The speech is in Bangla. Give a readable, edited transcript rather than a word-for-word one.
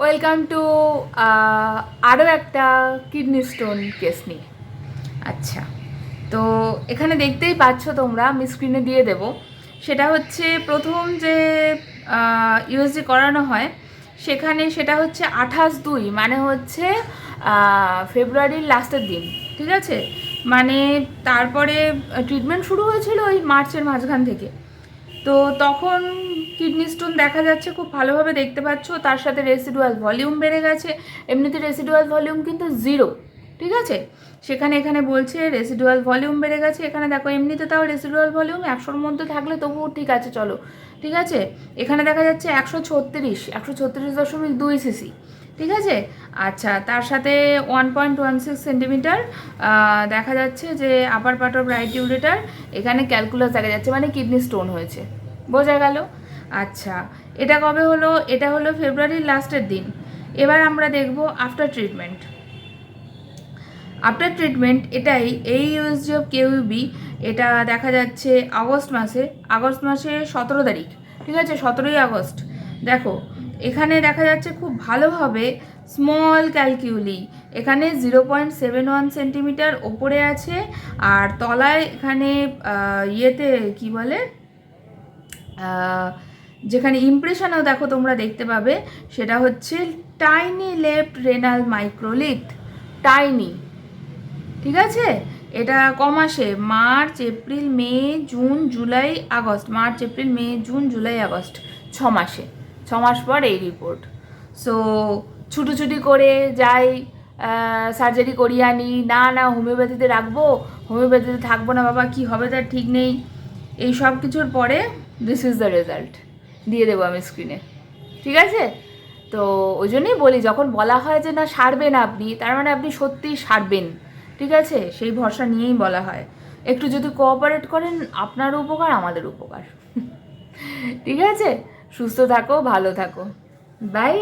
ওয়েলকাম টু আরও একটা কিডনি স্টোন কেস নিয়ে। আচ্ছা, তো এখানে দেখতেই পাচ্ছ তোমরা, আমি স্ক্রিনে দিয়ে দেব। সেটা হচ্ছে প্রথম যে ইউএসজি করানো হয় সেখানে সেটা হচ্ছে 28/2, মানে হচ্ছে ফেব্রুয়ারির লাস্টের দিন, ঠিক আছে। মানে তারপরে ট্রিটমেন্ট শুরু হয়েছিল ওই মার্চের মাঝখান থেকে। তো তখন কিডনি স্টোন দেখা যাচ্ছে, খুব ভালোভাবে দেখতে পাচ্ছ। তার সাথে রেসিডুয়াল ভলিউম বেড়ে গেছে। এমনিতে রেসিডুয়াল ভলিউম কিন্তু 0, ঠিক আছে। এখানে বলছে রেসিডুয়াল ভলিউম বেড়ে গেছে। এখানে দেখো এমনিতে তাও রেসিডুয়াল ভলিউম 100-র মধ্যে থাকলে তবুও ঠিক আছে, চলো, ঠিক আছে। এখানে দেখা যাচ্ছে 136.2 সিসি, ঠিক আছে। আচ্ছা, তার সাথে 1.16 সেন্টিমিটার দেখা যাচ্ছে যে আপার পার্ট অফ রাইট ইউরেটার। এখানে ক্যালকুলাস দেখা যাচ্ছে, মানে কিডনি স্টোন হয়েছে, বোঝা গেল। আচ্ছা, এটা কবে হলো? এটা হলো ফেব্রুয়ারির লাস্টের দিন। এবার আমরা দেখব আফটার ট্রিটমেন্ট। আফটার ট্রিটমেন্ট এটাই, এই ইউএসজি অফ কেইউবি, এটা দেখা যাচ্ছে আগস্ট মাসে 17 তারিখ, ঠিক আছে, 17ই আগস্ট। দেখো এখানে দেখা যাচ্ছে খুব ভালোভাবে স্মল ক্যালকিউলি, এখানে 0.71 সেন্টিমিটার ওপরে আছে। আর তলায় এখানে ইয়েতে কি বলে, যেখানে ইমপ্রেশনও দেখো তোমরা দেখতে পাবে, সেটা হচ্ছে tiny left renal microlith, tiny, ঠিক আছে। এটা ক মাসে? March, April, May, June, July, August. March, April, May, June, July, August, 6 মাসে। 6 মাস পর এই রিপোর্ট। সো ছুটোছুটি করে যাই, সার্জারি করিয়ে আনি, না হোমিওপ্যাথিতে রাখবো, হোমিওপ্যাথিতে থাকবো না বাবা, কি হবে তার ঠিক নেই। এই সব কিছুর পরে দিস ইজ দ্য রেজাল্ট, দিয়ে দেবো আমি স্ক্রিনে, ঠিক আছে। তো ওই জন্যই বলি, যখন বলা হয় যে না সারবেন আপনি, তার মানে আপনি সত্যিই সারবেন, ঠিক আছে। সেই ভরসা নিয়েই বলা হয়। একটু যদি কোঅপারেট করেন, আপনারও উপকার, আমাদের উপকার। ঠিক আছে, সুস্থ থাকো, ভালো থাকো, বাই।